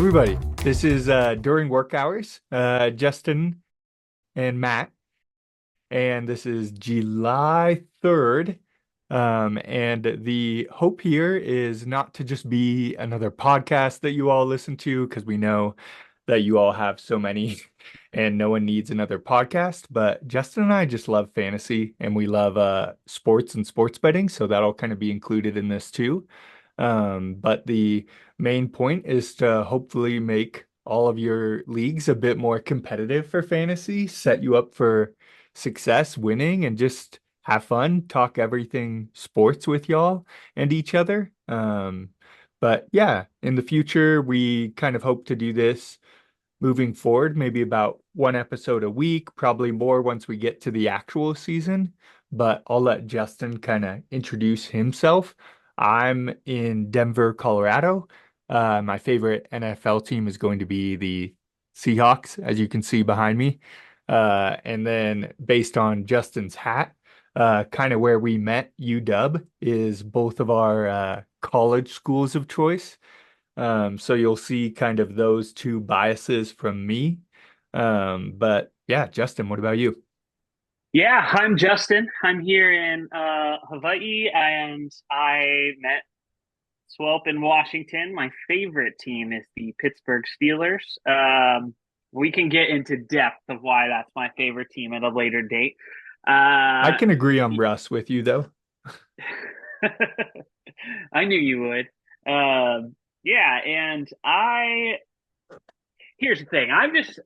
everybody. This is during work hours. Justin and Matt, and this is July 3rd. And the hope here is not to just be another podcast that you all listen to, because we know that you all have so many and no one needs another podcast. But Justin and I just love fantasy and we love sports and sports betting, so that'll kind of be included in this too. But the main point is to hopefully make all of your leagues a bit more competitive for fantasy, set you up for success, winning, and just have fun, talk everything sports with y'all and each other. But yeah, in the future, we kind of hope to do this moving forward, maybe about one episode a week, probably more once we get to the actual season. But I'll let Justin kind of introduce himself. I'm in Denver, Colorado. My favorite NFL team is going to be the Seahawks, as you can see behind me. And then based on Justin's hat, kind of where we met, UW is both of our college schools of choice. So you'll see kind of those two biases from me. But yeah, Justin, what about you? Yeah, I'm Justin. I'm here in Hawaii, and I met Swope in Washington. My favorite team is the Pittsburgh Steelers. We can get into depth of why that's my favorite team at a later date. I Uh, can agree on Russ with you though. I knew you would. Yeah, and I here's the thing. I'm just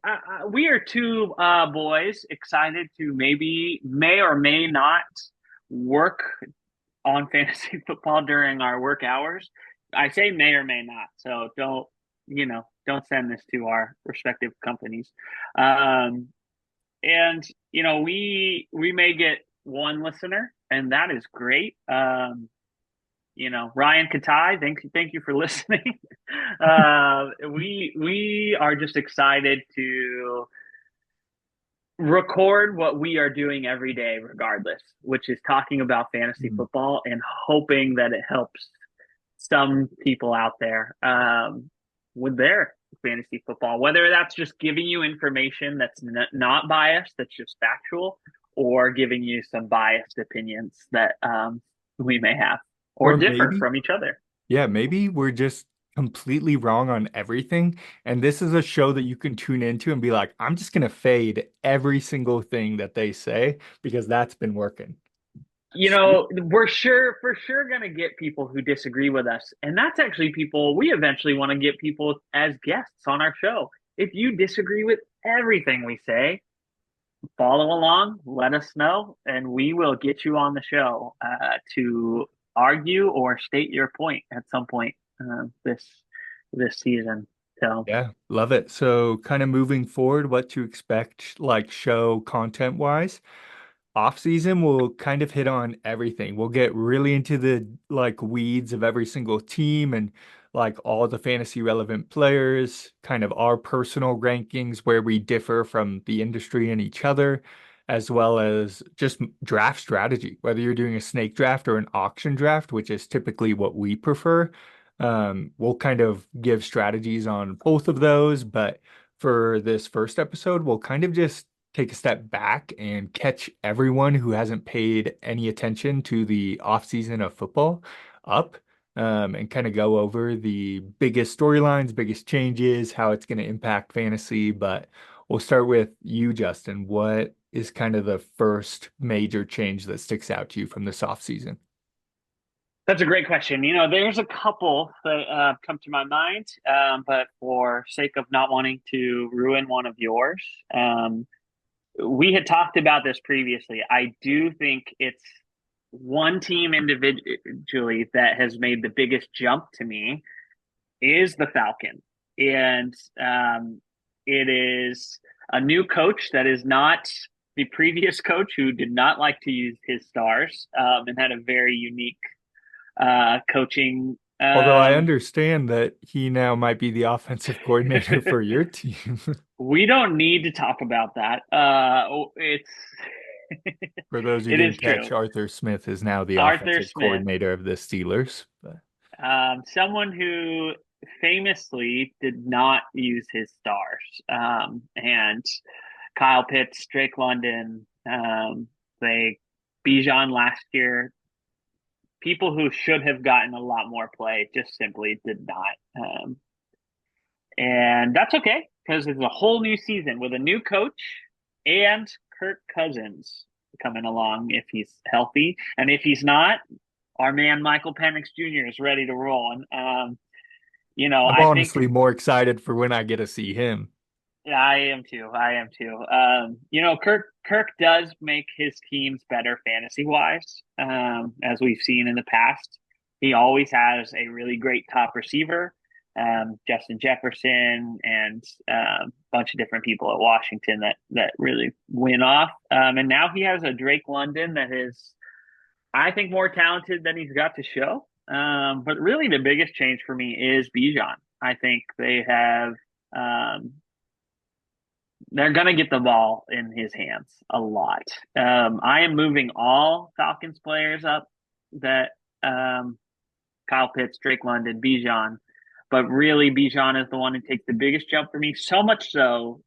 we are two boys excited to maybe may or may not work on fantasy football during our work hours. I say may or may not, so don't send this to our respective companies. Um, and we may get one listener, and that is great. Ryan Katai, thank you for listening. We are just excited to record what we are doing every day, regardless, which is talking about fantasy Mhm. football and hoping that it helps some people out there with their fantasy football, whether that's just giving you information that's not biased, that's just factual, or giving you some biased opinions that we may have or Or differ maybe, from each other. yeah, maybe we're just completely wrong on everything. And this is a show that you can tune into and be like, I'm just gonna fade every single thing that they say because that's been working. We're for sure going to get people who disagree with us. And that's actually people we eventually want to get people as guests on our show. If you disagree with everything we say, follow along, let us know, and we will get you on the show to argue or state your point at some point this season. So Yeah, love it. So, kind of moving forward, what to expect, like show content wise. Off season, we'll kind of hit on everything. We'll get really into the like weeds of every single team and like all the fantasy relevant players, kind of our personal rankings where we differ from the industry and each other, as well as just draft strategy, whether you're doing a snake draft or an auction draft, which is typically what we prefer. We'll kind of give strategies on both of those, but for this first episode, we'll kind of just take a step back and catch everyone who hasn't paid any attention to the off season of football up, and kind of go over the biggest storylines, biggest changes, how it's going to impact fantasy. But we'll start with you, Justin. What is kind of the first major change that sticks out to you from this off season? that's a great question. There's a couple that come to my mind, but for sake of not wanting to ruin one of yours, we had talked about this previously. I do think it's one team individually that has made the biggest jump to me is the Falcon, and it is a new coach that is not the previous coach who did not like to use his stars and had a very unique coaching. Although I understand that he now might be the offensive coordinator for your team. We don't need to talk about that. It's For those who it is didn't catch, true. Arthur Smith is now the Arthur offensive Smith, coordinator of the Steelers. But someone who famously did not use his stars. And Kyle Pitts, Drake London, they Bijan last year. People who should have gotten a lot more play just simply did not. And that's okay because it's a whole new season with a new coach and Kirk Cousins coming along if he's healthy. And if he's not, our man Michael Penix Jr. is ready to roll. And I'm I think honestly more excited for when I get to see him. yeah, I am too. I am too. Kirk does make his teams better fantasy wise, as we've seen in the past. He always has a really great top receiver, Justin Jefferson, and a bunch of different people at Washington that really win off. And now he has a Drake London that is, I think, more talented than he's got to show. But really, the biggest change for me is Bijan. I think they have. They're going to get the ball in his hands a lot. I am moving all Falcons players up that Kyle Pitts, Drake London, Bijan, but really Bijan is the one who takes the biggest jump for me. So much so,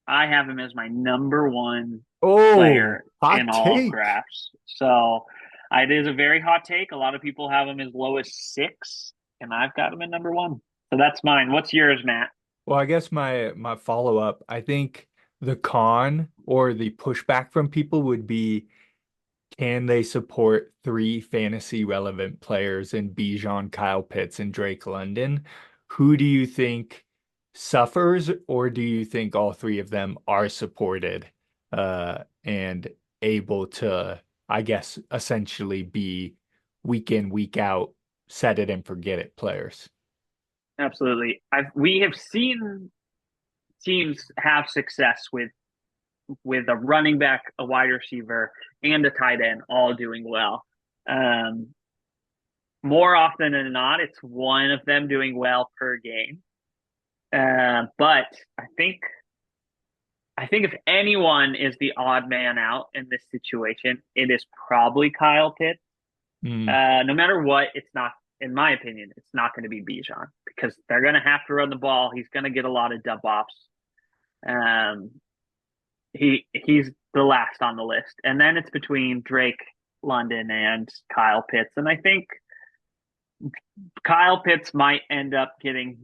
I have him as my number one Oh, player in hot all take. drafts. So it is a very hot take. A lot of people have him as low as 6, and I've got him at number one. So that's mine. What's yours, Matt? Well, I guess my follow-up, I think the con or the pushback from people would be, can they support three fantasy relevant players in Bijan, Kyle Pitts, and Drake London? Who do you think suffers, or do you think all three of them are supported and able to, I guess, essentially be week in, week out, set it and forget it players? Absolutely. We have seen teams have success with a running back, a wide receiver, and a tight end all doing well. Um, More often than not, it's one of them doing well per game. But I think if anyone is the odd man out in this situation, it is probably Kyle Pitts. Mm, No matter what, it's not, in my opinion, it's not going to be Bijan because they're going to have to run the ball. He's going to get a lot of dump offs. Um, he's the last on the list, and then it's between Drake London and Kyle Pitts, and I think Kyle Pitts might end up getting,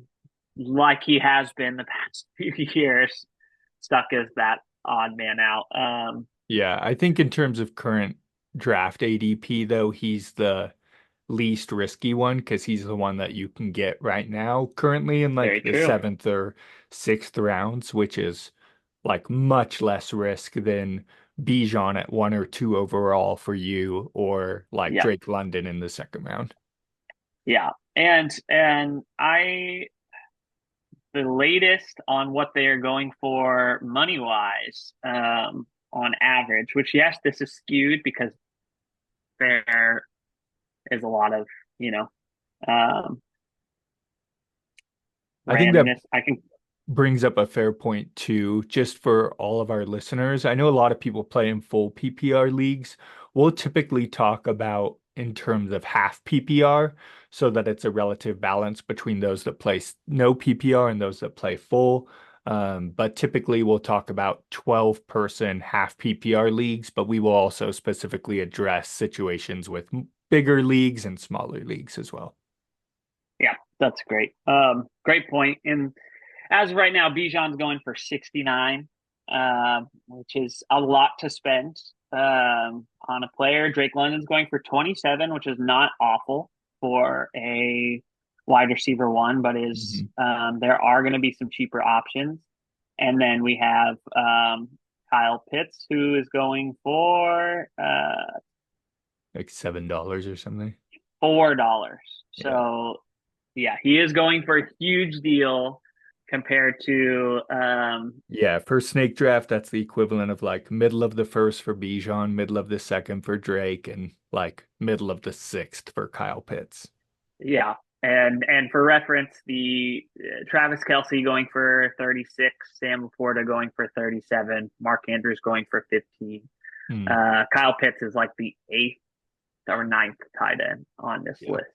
like he has been the past few years, stuck as that odd man out. yeah, I think in terms of current draft ADP, though, he's the least risky one because he's the one that you can get right now, currently in like Very the true. seventh or sixth rounds, which is like much less risk than Bijan at 1 or 2 overall for you, or like Yeah, Drake London in the second round. yeah, and the latest on what they are going for money wise, on average. Which yes, this is skewed because there is a lot of you know um, I think that randomness. I can brings up a fair point too, just for all of our listeners. I know a lot of people play in full PPR leagues. We'll typically talk about in terms of half PPR so that it's a relative balance between those that play no PPR and those that play full. But typically we'll talk about 12-person half PPR leagues, but we will also specifically address situations with bigger leagues and smaller leagues as well. Yeah, that's great. Great point. And as of right now, Bijan's going for 69, which is a lot to spend on a player. Drake London's going for 27, which is not awful for a wide receiver one, but is Mhm. there are going to be some cheaper options. And then we have Kyle Pitts, who is going for Like $7 or something. $4. Yeah. So yeah, he is going for a huge deal compared to Yeah, for snake draft, that's the equivalent of like middle of the first for Bijan, middle of the second for Drake, and like middle of the sixth for Kyle Pitts. yeah. And for reference, the Travis Kelsey going for 36, Sam Laporta going for 37, Mark Andrews going for 15. Hmm. Kyle Pitts is like the 8th or ninth tight end on this Yeah. list.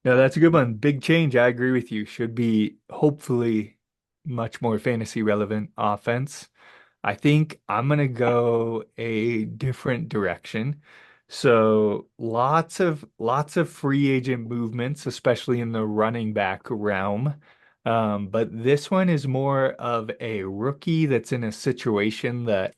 No, that's a good one. Big change. I agree with you. Should be hopefully much more fantasy relevant offense. I think I'm gonna go a different direction. So lots of free agent movements, especially in the running back realm. But this one is more of a rookie that's in a situation that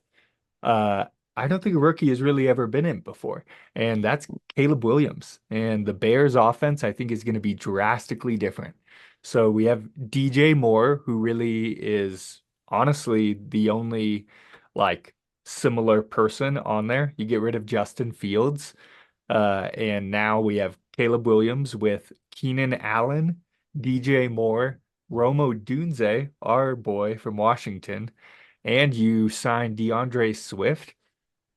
uh, I don't think a rookie has really ever been in before, and that's Caleb Williams. And the Bears offense, I think, is going to be drastically different. So we have DJ Moore, who really is honestly the only like similar person on there. You get rid of Justin Fields, and now we have Caleb Williams with Keenan Allen, DJ Moore, Romo Dunze, our boy from Washington, and you signed DeAndre Swift.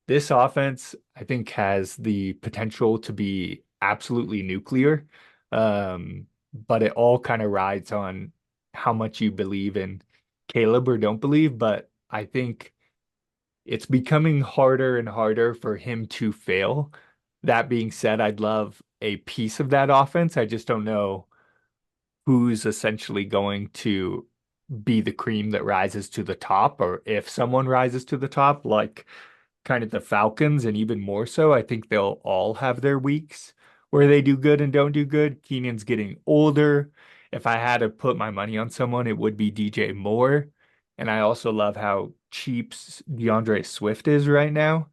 This offense, I think, has the potential to be absolutely nuclear. But it all kind of rides on how much you believe in Caleb or don't believe. But I think it's becoming harder and harder for him to fail. That being said, I'd love a piece of that offense. I just don't know who's essentially going to be the cream that rises to the top, or if someone rises to the top, like kind of the Falcons, and even more so, I think they'll all have their weeks where they do good and don't do good. Keenan's getting older. If I had to put my money on someone, it would be DJ Moore. And I also love how cheap DeAndre Swift is right now.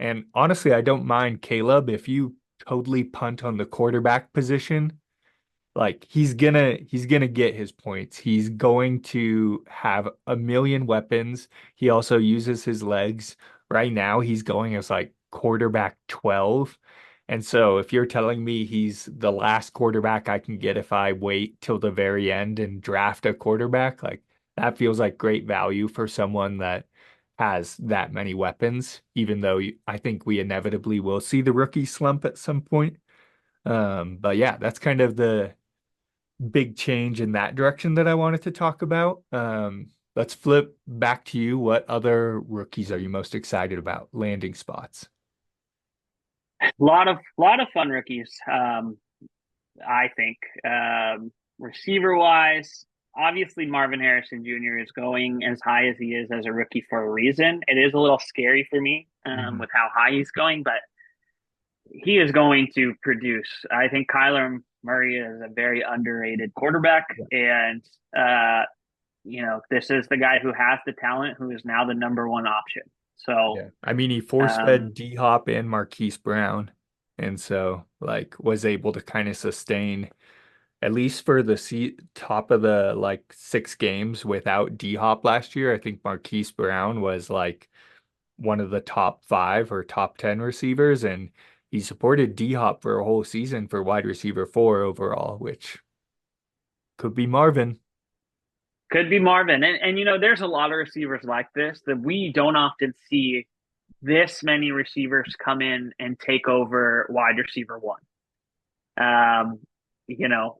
And honestly, I don't mind Caleb if you totally punt on the quarterback position, like he's gonna get his points. He's going to have a million weapons. He also uses his legs. Right now, he's going as like quarterback 12. And so if you're telling me he's the last quarterback I can get if I wait till the very end and draft a quarterback, like that feels like great value for someone that has that many weapons, even though I think we inevitably will see the rookie slump at some point. But yeah, that's kind of the big change in that direction that I wanted to talk about. Let's flip back to you. What other rookies are you most excited about landing spots? Lot of fun rookies. I think receiver wise, obviously Marvin Harrison Jr. is going as high as he is as a rookie for a reason. It is a little scary for me Mhm. with how high he's going, but he is going to produce. I think Kyler Murray is a very underrated quarterback, Yeah. and this is the guy who has the talent, who is now the number one option. So, Yeah. I mean, he force-fed um, D-Hop and Marquise Brown, and so like was able to kind of sustain at least for the top of the like 6 games without D-Hop last year. I think Marquise Brown was like one of the top 5 or top 10 receivers, and he supported D-Hop for a whole season for wide receiver 4 overall, which could be Marvin. could be Marvin, and there's a lot of receivers like this that we don't often see this many receivers come in and take over wide receiver one. Um, you know,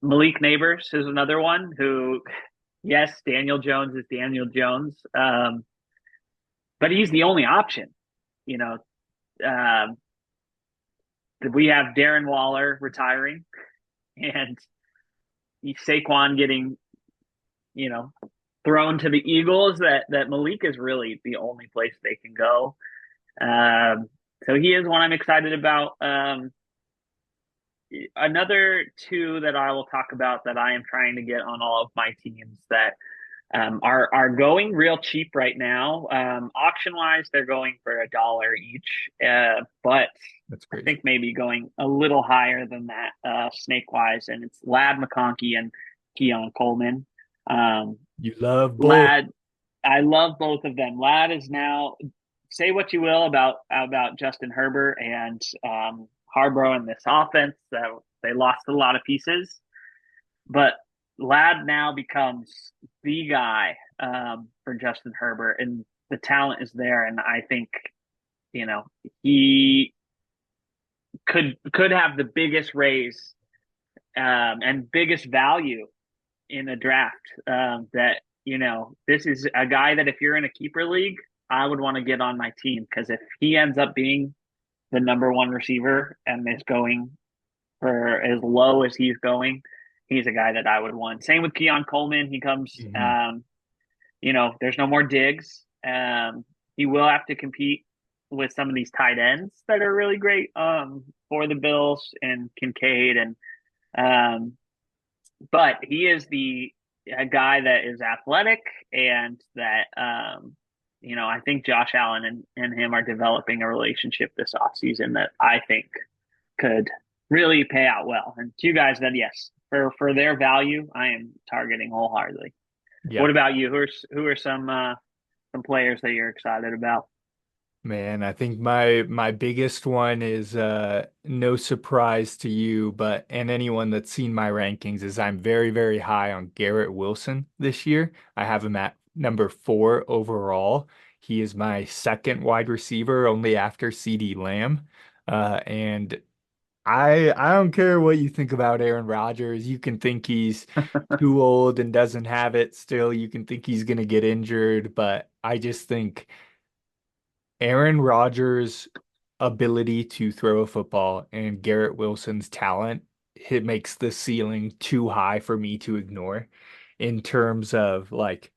Malik Neighbors is another one who, yes, Daniel Jones is Daniel Jones, but he's the only option. You know, um, we have Darren Waller retiring and Saquon getting, you know, thrown to the Eagles. That Malik is really the only place they can go. Um, so he is one I'm excited about. Another two that I will talk about that I am trying to get on all of my teams that are going real cheap right now. Auction wise, they're going for $1 each, but That's I crazy. think maybe going a little higher than that snake wise, and it's Lad McConkey and Keon Coleman. Um, You love both. Lad, I love both of them. Lad is now, say what you will about Justin Herbert and Harbaugh in this offense. They lost a lot of pieces, but Lad now becomes the guy for Justin Herbert, and the talent is there. And I think he could have the biggest raise and biggest value in a draft. That this is a guy that if you're in a keeper league, I would want to get on my team because if he ends up being the number one receiver and is going for as low as he's going, he's a guy that I would want. Same with Keon Coleman. He comes, Mhm. there's no more digs. He will have to compete with some of these tight ends that are really great for the Bills and Kincaid and um, but he is the a guy that is athletic and that I think Josh Allen and him are developing a relationship this offseason that I think could really pay out well. And two guys that yes, for their value, I am targeting wholeheartedly. What Yeah. about you? Who are some players that you're excited about? Man, I think my biggest one is no surprise to you, but and anyone that's seen my rankings is I'm very, very high on Garrett Wilson this year. I have him at number 4 overall. He is my second wide receiver, only after CeeDee Lamb. And I don't care what you think about Aaron Rodgers. You can think he's too old and doesn't have it still. You can think he's gonna get injured, but I just think Aaron Rodgers' ability to throw a football and Garrett Wilson's talent, it makes the ceiling too high for me to ignore in terms of like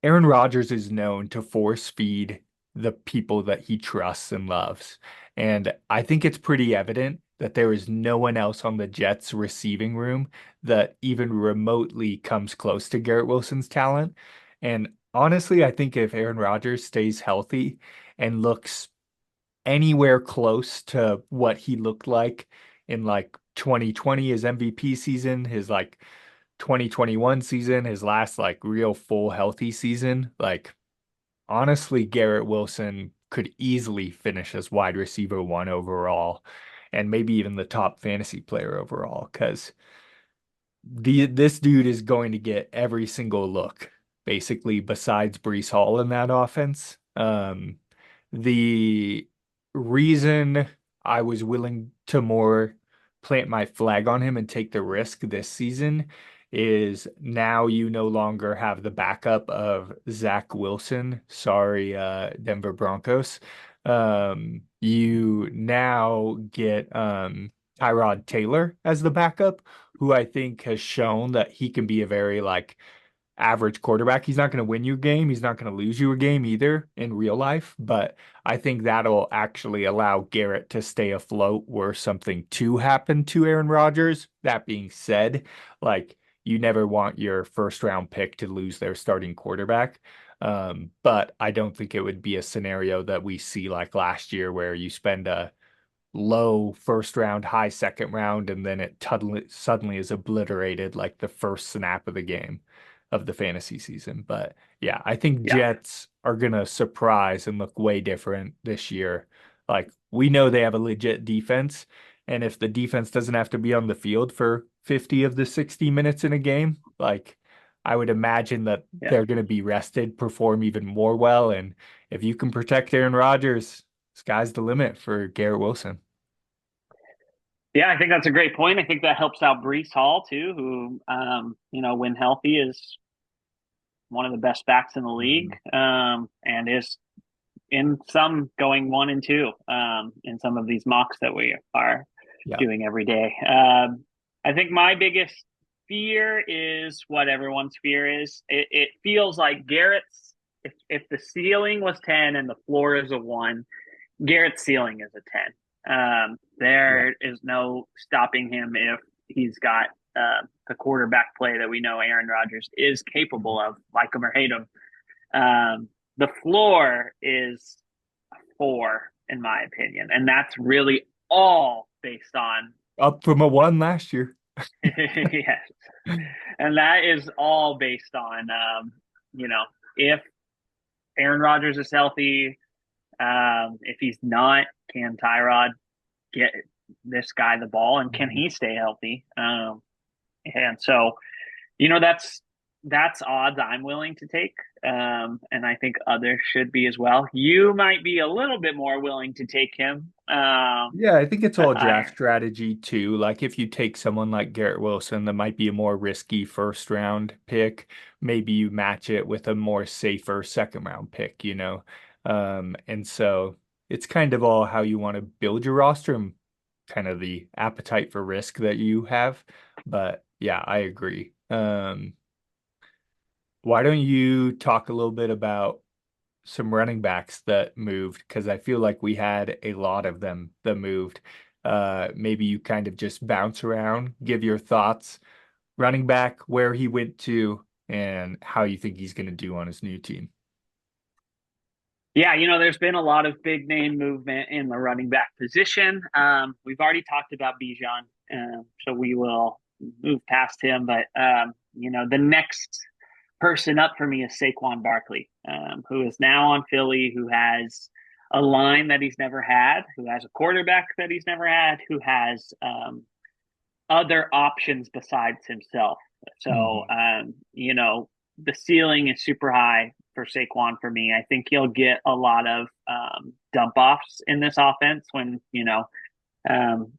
Aaron Rodgers is known to force feed the people that he trusts and loves. And I think it's pretty evident that there is no one else on the Jets receiving room that even remotely comes close to Garrett Wilson's talent. And honestly, I think if Aaron Rodgers stays healthy and looks anywhere close to what he looked like in like 2020, his MVP season, his like 2021 season, his last like real full healthy season, like honestly, Garrett Wilson could easily finish as wide receiver 1 overall and maybe even the top fantasy player overall because this dude is going to get every single look, basically, besides Breece Hall in that offense. The reason I was willing to more plant my flag on him and take the risk this season is now you no longer have the backup of Zach Wilson. Sorry, Denver Broncos. You now get Tyrod Taylor as the backup, who I think has shown that he can be a very like average quarterback. He's not going to win you a game. He's not going to lose you a game either in real life. But I think that'll actually allow Garrett to stay afloat were something to happen to Aaron Rodgers. That being said, like you never want your first round pick to lose their starting quarterback. But I don't think it would be a scenario that we see like last year where you spend a low first round, high second round, and then it suddenly is obliterated like the first snap of the game of the fantasy season. But yeah, I think Yeah, Jets are gonna surprise and look way different this year. Like we know they have a legit defense, and if the defense doesn't have to be on the field for 50 of the 60 minutes in a game, like I would imagine that yeah. they're gonna be rested, perform even more well, and if you can protect Aaron Rodgers, sky's the limit for Garrett Wilson. Yeah, I think that's a great point. I think that helps out Brees Hall too, who when healthy is one of the best backs in the league, Mhm. and is in some going 1 and 2 in some of these mocks that we are Yeah. doing every day. I think my biggest fear is what everyone's fear is. It feels like Garrett's if the ceiling was 10 and the floor is a 1, Garrett's ceiling is a 10. Yeah. There is no stopping him if he's got the quarterback play that we know Aaron Rodgers is capable of, like him or hate him. The floor is 4, in my opinion, and that's really all based on Up from a 1 last year. yes, and that is all based on if Aaron Rodgers is healthy. If he's not, can Tyrod get this guy the ball, and can Mhm. he stay healthy? And so, that's odds I'm willing to take, and I think others should be as well. You might be a little bit more willing to take him, Yeah, I think it's but all I draft strategy too. Like if you take someone like Garrett Wilson, that might be a more risky first round pick. Maybe you match it with a more safer second round pick. And so it's kind of all how you want to build your roster. kind of the appetite for risk that you have. But yeah, I agree. Why don't you talk a little bit about some running backs that moved? Because I feel like we had a lot of them that moved. Maybe you kind of just bounce around, give your thoughts. Running back, where he went to, and how you think he's going to do on his new team. Yeah, there's been a lot of big name movement in the running back position. We've already talked about Bijan, so we will move past him. But the next person up for me is Saquon Barkley, who is now on Philly, who has a line that he's never had, who has a quarterback that he's never had, who has other options besides himself. So, Mhm. the ceiling is super high for Saquon for me. I think he'll get a lot of dump offs in this offense when, um,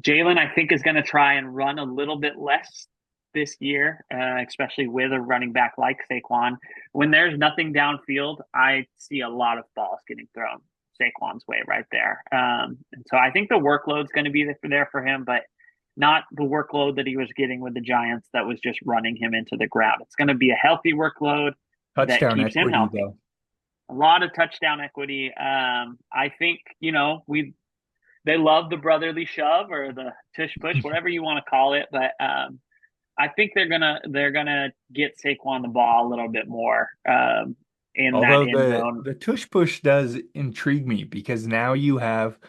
Jalen, I think, is going to try and run a little bit less this year, especially with a running back like Saquon. When there's nothing downfield, I see a lot of balls getting thrown Saquon's way right there. And so I think the workload's going to be there for him, but not the workload that he was getting with the Giants that was just running him into the ground. It's going to be a healthy workload that Touchdown keeps him equity, healthy. though. A lot of touchdown equity. I think, we they love the brotherly shove or the tush push, whatever you want to call it. But I think they're gonna get Saquon the ball a little bit more in that Although end the zone. the tush push does intrigue me because now you have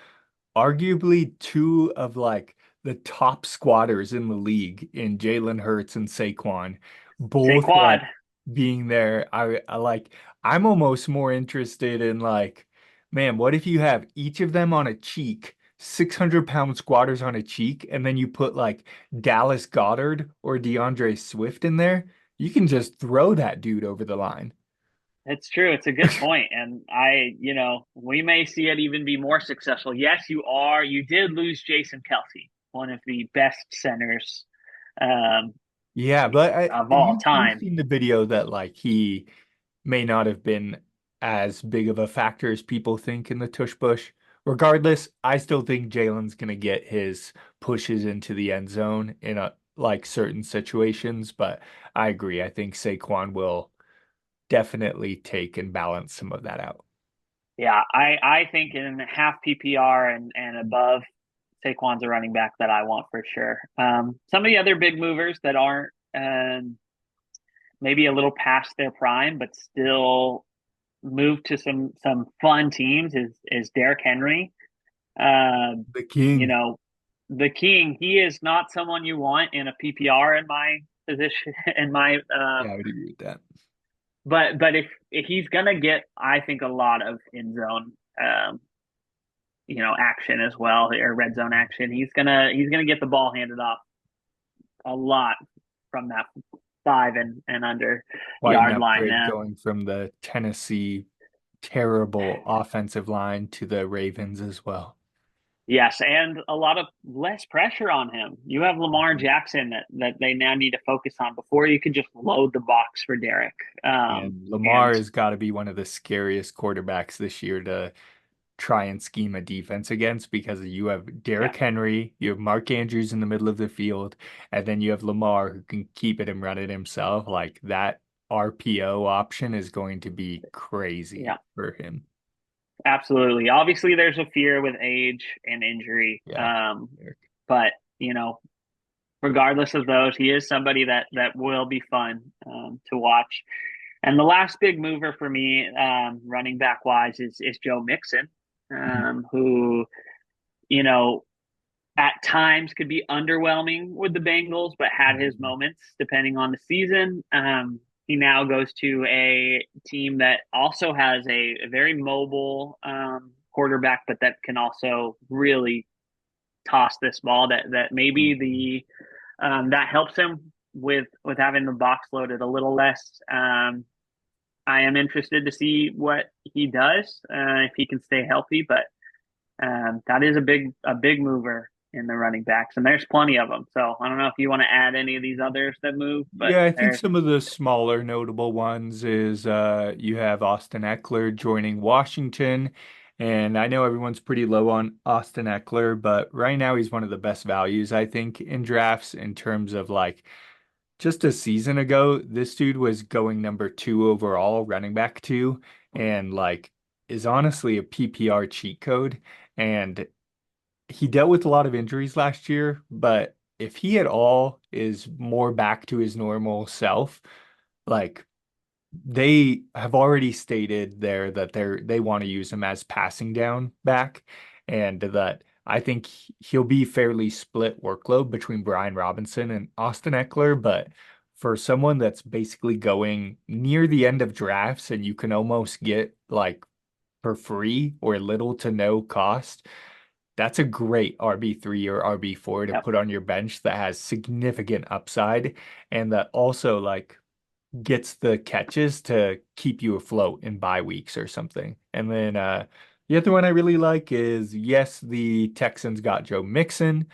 arguably two of like the top squatters in the league in Jalen Hurts and Saquon, both Saquon, like being there. I like I'm almost more interested in like, man, what if you have each of them on a cheek, 600-pound squatters on a cheek, and then you put like Dallas Goddard or DeAndre Swift in there? You can just throw that dude over the line. it's true. It's a good point, and we may see it even be more successful. Yes, you did lose Jason Kelsey, one of the best centers um, Yeah, but of all you've time. seen the video that like he may not have been as big of a factor as people think in the tush push. Regardless, I still think Jalen's gonna get his pushes into the end zone in a like certain situations, but I agree. I think Saquon will definitely take and balance some of that out. Yeah, I think in half PPR and above, Saquon's a running back that I want for sure. Some of the other big movers that aren't maybe a little past their prime, but still move to some fun teams is Derrick Henry. Uh, The you king. know, the king. He is not someone you want in a PPR in my position. In my Yeah, I would agree with that. but if he's gonna get, I think a lot of end zone action as well, or red zone action. He's gonna get the ball handed off a lot from that 5 and under Quite an yard line. upgrade going from the Tennessee terrible offensive line to the Ravens as well. Yes, and a lot of less pressure on him. You have Lamar Mhm. Jackson that they now need to focus on. Before you could just load the box for Derek. And Lamar And has got to be one of the scariest quarterbacks this year to try and scheme a defense against because you have yeah, Derrick Henry, you have Mark Andrews in the middle of the field, and then you have Lamar who can keep it and run it himself. Like that RPO option is going to be yeah, crazy for him. absolutely. Obviously, there's a fear with age and injury. Yeah. But regardless of those, he is somebody that will be fun to watch. And the last big mover for me, running back wise, is Joe Mixon, Mhm. who you know at times could be underwhelming with the Bengals, but had his Mhm. moments depending on the season. He now goes to a team that also has a very mobile quarterback, but that can also really toss this ball. That maybe Mhm. that helps him with having the box loaded a little less. I am interested to see what he does if he can stay healthy, but that is a big mover in the running backs, and there's plenty of them. So I don't know if you want to add any of these others that move, but Yeah, I think there's some of the smaller notable ones is you have Austin Eckler joining Washington, And I know everyone's pretty low on Austin Eckler, but right now he's one of the best values, I think, in drafts in terms of like just a season ago, this dude was going number two overall, running back two, and like is honestly a PPR cheat code. And he dealt with a lot of injuries last year, but if he at all is more back to his normal self, like they have already stated there that they want to use him as passing down back, and that I think he'll be fairly split workload between Brian Robinson and Austin Eckler. But for someone that's basically going near the end of drafts and you can almost get like for free or little to no cost, that's a great RB3 or RB4 to Yep. put on your bench that has significant upside and that also like gets the catches to keep you afloat in bye weeks or something. And then the other one I really like is yes, the Texans got Joe Mixon,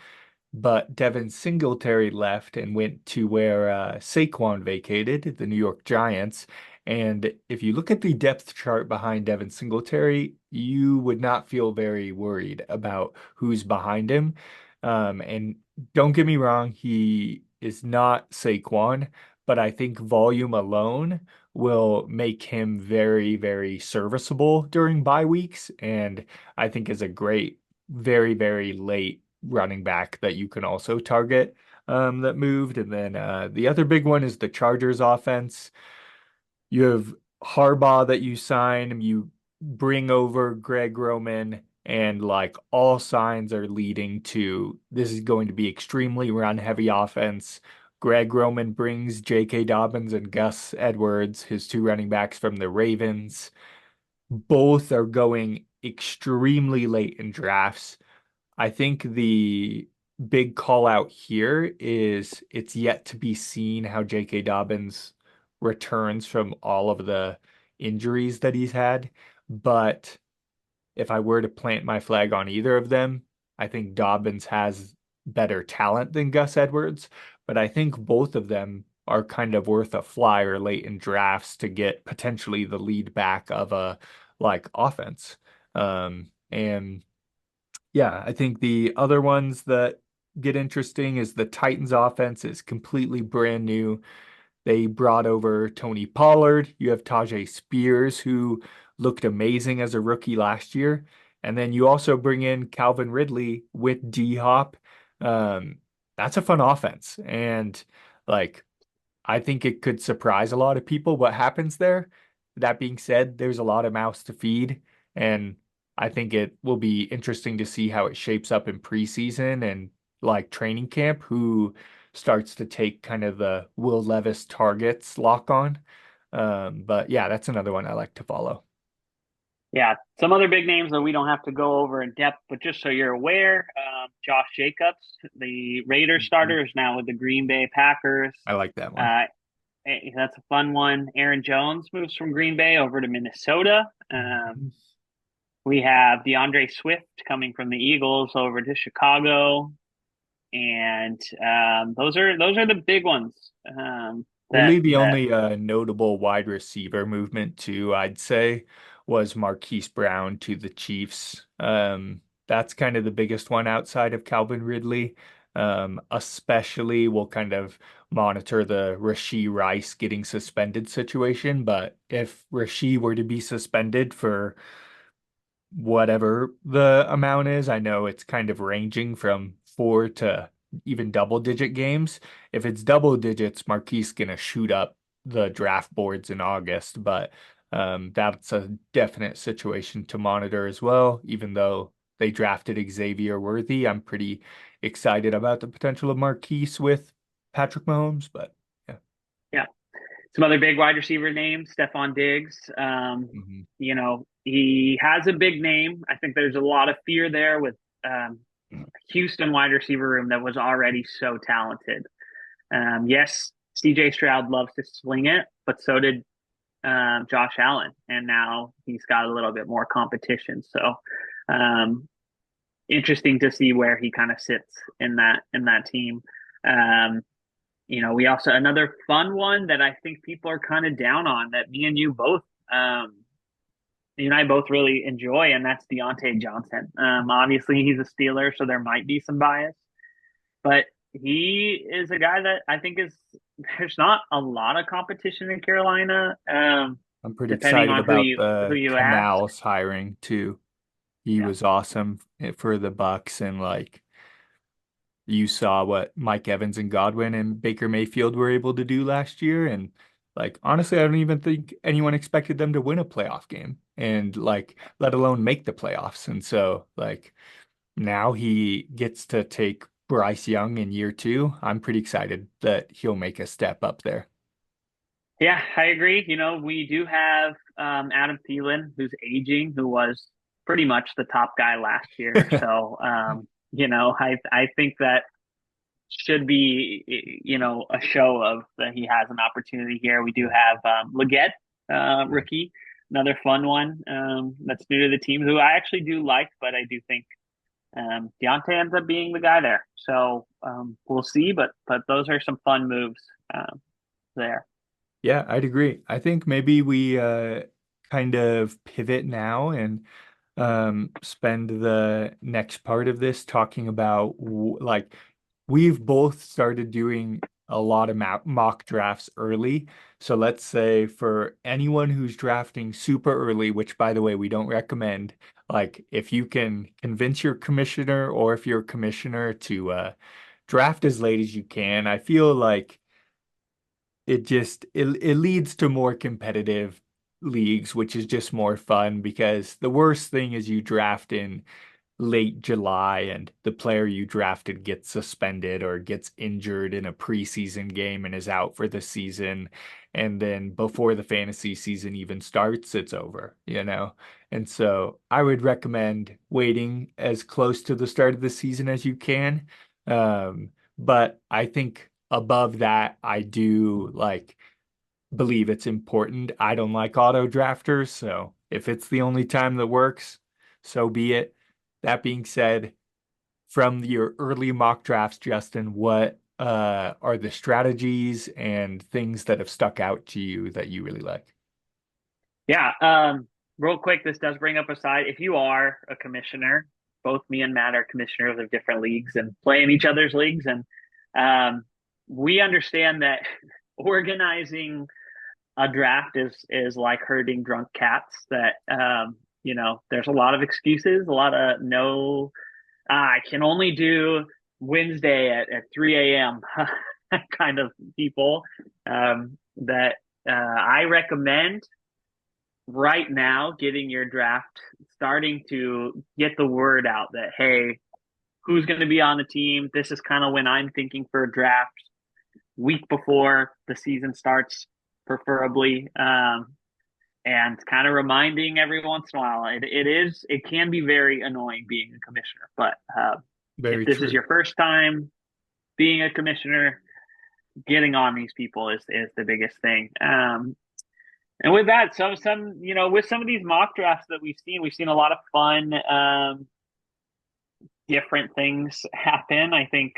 but Devin Singletary left and went to where Saquon vacated, the New York Giants. And if you look at the depth chart behind Devin Singletary, you would not feel very worried about who's behind him. And don't get me wrong, he is not Saquon, but I think volume alone will make him very, very serviceable during bye weeks. And I think is a great, very, very late running back that you can also target that moved. And then the other big one is the Chargers offense. You have Harbaugh that you sign, you bring over Greg Roman, and like all signs are leading to this is going to be extremely run heavy offense. Greg Roman brings J.K. Dobbins and Gus Edwards, his two running backs from the Ravens. Both are going extremely late in drafts. I think the big call out here is it's yet to be seen how J.K. Dobbins returns from all of the injuries that he's had. But if I were to plant my flag on either of them, I think Dobbins has better talent than Gus Edwards. But I think both of them are kind of worth a flyer late in drafts to get potentially the lead back of a like offense. And yeah, I think the other ones that get interesting is the Titans offense is completely brand new. They brought over Tony Pollard. You have Tajay Spears, who looked amazing as a rookie last year. And then you also bring in Calvin Ridley with D-Hop. Um, that's a fun offense. And like I think it could surprise a lot of people what happens there. That being said, there's a lot of mouths to feed, and I think it will be interesting to see how it shapes up in preseason and like training camp, who starts to take kind of the Will Levis targets lock on. But yeah, that's another one I like to follow. Yeah, some other big names that we don't have to go over in depth, but just so you're aware, Josh Jacobs, the Raiders Mhm. starter, is now with the Green Bay Packers. I like that one. Uh, that's a fun one. Aaron Jones moves from Green Bay over to Minnesota. Mhm. We have DeAndre Swift coming from the Eagles over to Chicago, and those are the big ones. That Really, the that only notable wide receiver movement too, I'd say, was Marquise Brown to the Chiefs. That's kind of the biggest one outside of Calvin Ridley. Especially we'll kind of monitor the Rashee Rice getting suspended situation. But if Rashee were to be suspended for whatever the amount is. I know it's kind of ranging from four to even double digit games. If it's double digits, Marquise gonna shoot up the draft boards in August, but that's a definite situation to monitor as well. Even though they drafted Xavier Worthy, I'm pretty excited about the potential of Marquise with Patrick Mahomes, but yeah. yeah, some other big wide receiver names, Stephon Diggs. Mhm. He has a big name. I think there's a lot of fear there with um, Houston wide receiver room that was already so talented. Yes, CJ Stroud loves to swing it, but so did Josh Allen, and now he's got a little bit more competition. So um, interesting to see where he kind of sits in that team. Um, we also another fun one that I think people are kind of down on that me and you both um, you and I both really enjoy, and that's Deontay Johnson. Obviously, he's a Steeler, so there might be some bias, but he is a guy that I think is there's not a lot of competition in Carolina. I'm pretty Depending excited on about who the you ask. Canals hiring too. He Yeah, was awesome for the Bucks, and like you saw what Mike Evans and Godwin and Baker Mayfield were able to do last year. And like, honestly, I don't even think anyone expected them to win a playoff game and like, let alone make the playoffs. And so, like, now he gets to take Bryce Young in year two. I'm pretty excited that he'll make a step up there. yeah, I agree. We do have Adam Thielen, who's aging, who was pretty much the top guy last year. So, I think that should be, a show of that he has an opportunity here. We do have Leggett, Yeah. rookie, another fun one that's new to the team, who I actually do like, but I do think Deontay ends up being the guy there. So we'll see, but those are some fun moves there. Yeah, I'd agree. I think maybe we kind of pivot now and spend the next part of this talking about like we've both started doing a lot of mock drafts early. So let's say for anyone who's drafting super early, which by the way, we don't recommend, like if you can convince your commissioner or if you're a commissioner to draft as late as you can, I feel like it leads to more competitive leagues, which is just more fun because the worst thing is you draft in late July and the player you drafted gets suspended or gets injured in a preseason game and is out for the season. And then before the fantasy season even starts, it's over, you know? And so I would recommend waiting as close to the start of the season as you can. But I think above that, I do like believe it's important. I don't like auto drafters, so if it's the only time that works, so be it. That being said, from your early mock drafts, Justin, what are the strategies and things that have stuck out to you that you really like? Yeah. Real quick, this does bring up a side. If you are a commissioner, both me and Matt are commissioners of different leagues and play in each other's leagues, and um, we understand that organizing a draft is like herding drunk cats. That there's a lot of excuses, a lot of no. I can only do Wednesday at 3 a.m. kind of people that I recommend right now getting your draft, starting to get the word out that, hey, who's going to be on the team? This is kind of when I'm thinking for a draft week before the season starts, preferably. And kind of reminding every once in a while. It can be very annoying being a commissioner, but if Very this is true. your first time being a commissioner, getting on these people is the biggest thing. And with that, with some of these mock drafts that we've seen a lot of fun, different things happen. I think,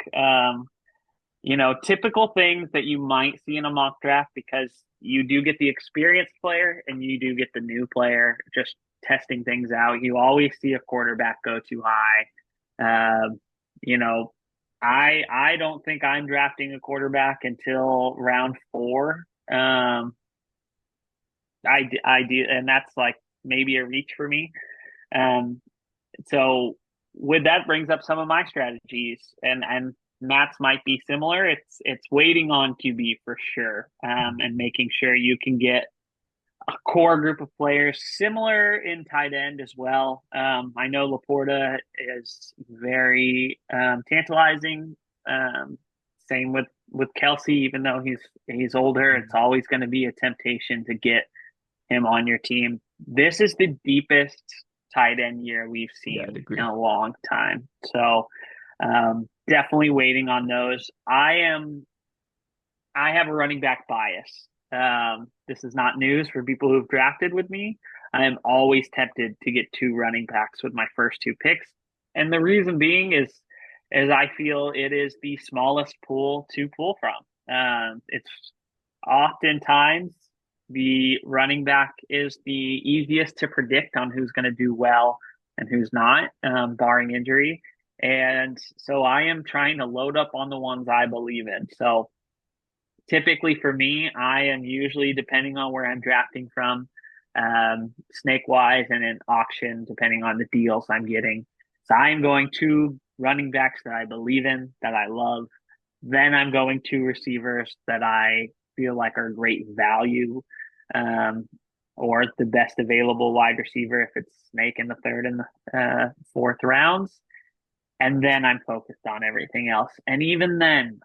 typical things that you might see in a mock draft because you do get the experienced player and you do get the new player just testing things out. You always see a quarterback go too high. You know, I don't think I'm drafting a quarterback until round four. I do, and that's like maybe a reach for me. Um, so with that brings up some of my strategies, and Matt's might be similar. It's waiting on QB for sure, and making sure you can get a core group of players similar in tight end as well. I know Laporta is very tantalizing. Um, Same with Kelsey, even though he's older, it's always going to be a temptation to get him on your team. This is the deepest tight end year we've Yeah, I'd seen in agree. a long time. So definitely waiting on those. I have a running back bias. This is not news for people who've drafted with me. I am always tempted to get two running backs with my first two picks. And the reason being is I feel it is the smallest pool to pull from. It's oftentimes the running back is the easiest to predict on who's going to do well and who's not, barring injury. And so I am trying to load up on the ones I believe in. So typically for me, I am usually, depending on where I'm drafting from, snake wise and in auction, depending on the deals I'm getting. So I am going to running backs that I believe in, that I love. Then I'm going to receivers that I feel like are great value, um, or the best available wide receiver if it's snake in the third and the fourth rounds. And then I'm focused on everything else. And even then,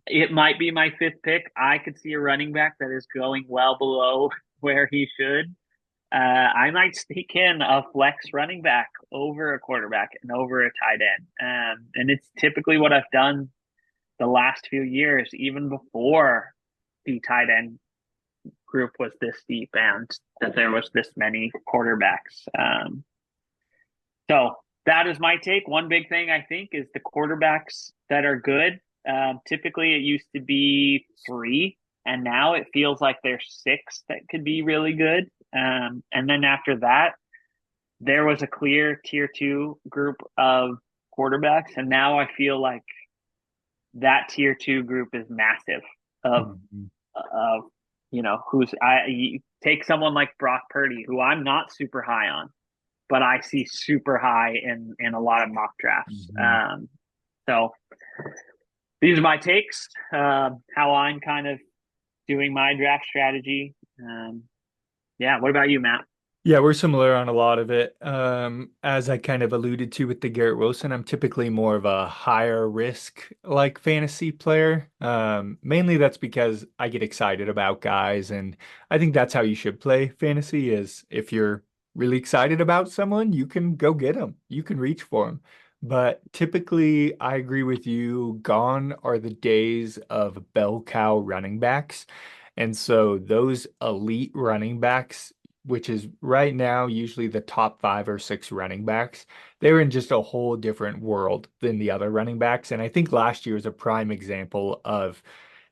it might be my fifth pick. I could see a running back that is going well below where he should. I might sneak in a flex running back over a quarterback and over a tight end. And it's typically what I've done the last few years, even before the tight end group was this deep and that there was this many quarterbacks. So that is my take. One big thing I think is the quarterbacks that are good. Typically, it used to be three, and now it feels like there's six that could be really good. And then after that, there was a clear tier two group of quarterbacks, and now I feel like that tier two group is massive. Of Mhm. of who's you take someone like Brock Purdy, who I'm not super high on, but I see super high in a lot of mock drafts. Mhm. So these are my takes. How I'm kind of doing my draft strategy. Yeah. What about you, Matt? Yeah, we're similar on a lot of it. As I kind of alluded to with the Garrett Wilson, I'm typically more of a higher risk like fantasy player. Mainly that's because I get excited about guys, and I think that's how you should play fantasy is if you're really excited about someone, you can go get them. You can reach for them. But typically, I agree with you. Gone are the days of bell cow running backs. And so those elite running backs, which is right now usually the top five or six running backs, they're in just a whole different world than the other running backs. And I think last year was a prime example of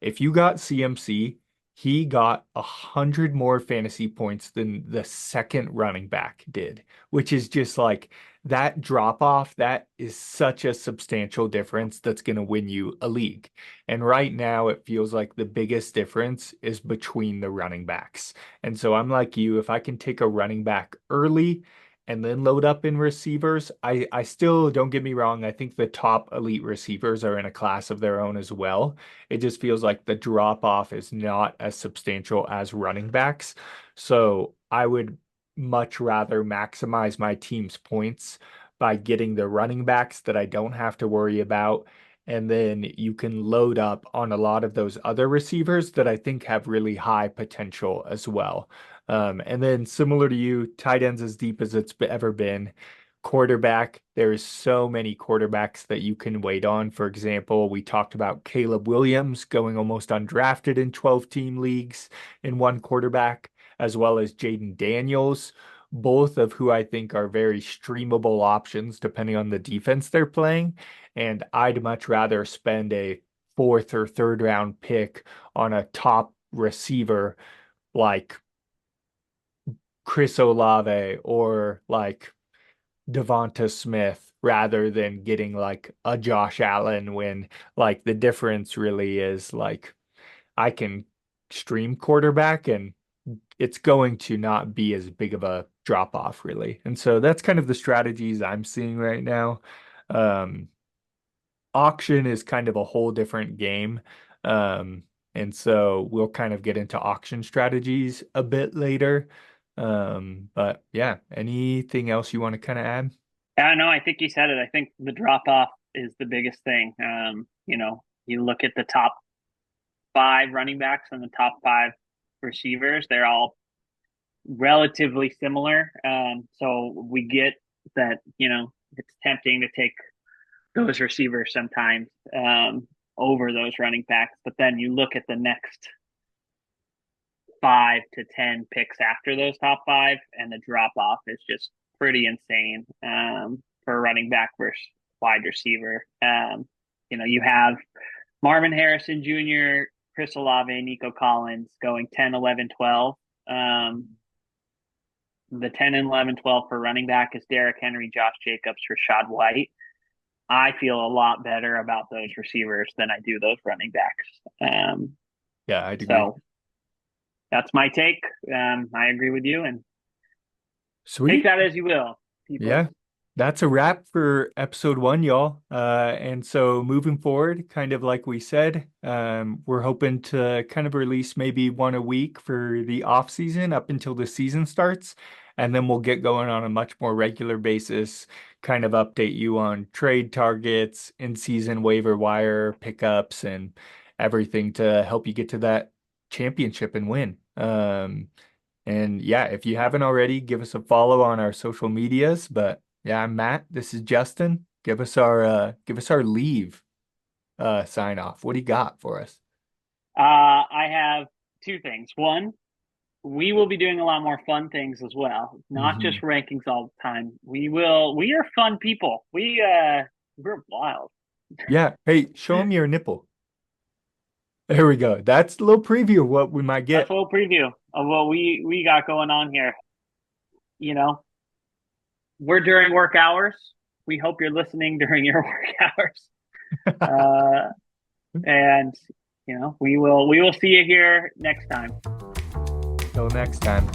if you got CMC, he got 100 more fantasy points than the second running back did, which is just like that drop off. That is such a substantial difference that's going to win you a league. And right now, it feels like the biggest difference is between the running backs. And so I'm like you, if I can take a running back early and then load up in receivers, I still don't get me wrong. I think the top elite receivers are in a class of their own as well. It just feels like the drop off is not as substantial as running backs. So I would much rather maximize my team's points by getting the running backs that I don't have to worry about, and then you can load up on a lot of those other receivers that I think have really high potential as well. And then similar to you, tight ends as deep as it's ever been. Quarterback, there's so many quarterbacks that you can wait on. For example, we talked about Caleb Williams going almost undrafted in 12-team leagues in one quarterback, as well as Jaden Daniels, both of who I think are very streamable options depending on the defense they're playing. And I'd much rather spend a fourth or third round pick on a top receiver like Chris Olave or like Devonta Smith rather than getting like a Josh Allen when like the difference really is like I can stream quarterback and it's going to not be as big of a drop off really. And so that's kind of the strategies I'm seeing right now. Um, Auction is kind of a whole different game. Um, and so we'll kind of get into auction strategies a bit later. But yeah, anything else you want to kind of add? Yeah, no, I think you said it. I think the drop off is the biggest thing. You look at the top five running backs and the top five receivers, they're all relatively similar. So we get that, it's tempting to take those receivers sometimes, over those running backs. But then you look at the next 5 to 10 picks after those top five, and the drop off is just pretty insane, for running back versus wide receiver. You have Marvin Harrison Jr., Chris Olave, Nico Collins going 10, 11, 12. The 10 and 11, 12 for running back is Derrick Henry, Josh Jacobs, Rachaad White. I feel a lot better about those receivers than I do those running backs. Yeah, I'd agree. So that's my take. I agree with you, and take Sweet. that as you will, people. Yeah, that's a wrap for episode 1, y'all. And so moving forward, kind of like we said, we're hoping to kind of release maybe one a week for the off season up until the season starts. And then we'll get going on a much more regular basis, kind of update you on trade targets, in-season waiver wire pickups, and everything to help you get to that championship and win. And yeah, if you haven't already, give us a follow on our social medias. But yeah, I'm Matt. This is Justin. Give us our leave sign off. What do you got for us? I have two things. One, we will be doing a lot more fun things as well, not just rankings all the time. We are fun people. We're wild. Yeah. Hey, show them your nipple. There we go. That's a little preview of what we might That's get. a little preview of what we got going on here. You know, we're during work hours. We hope you're listening during your work hours. And we will see you here next time. Till next time.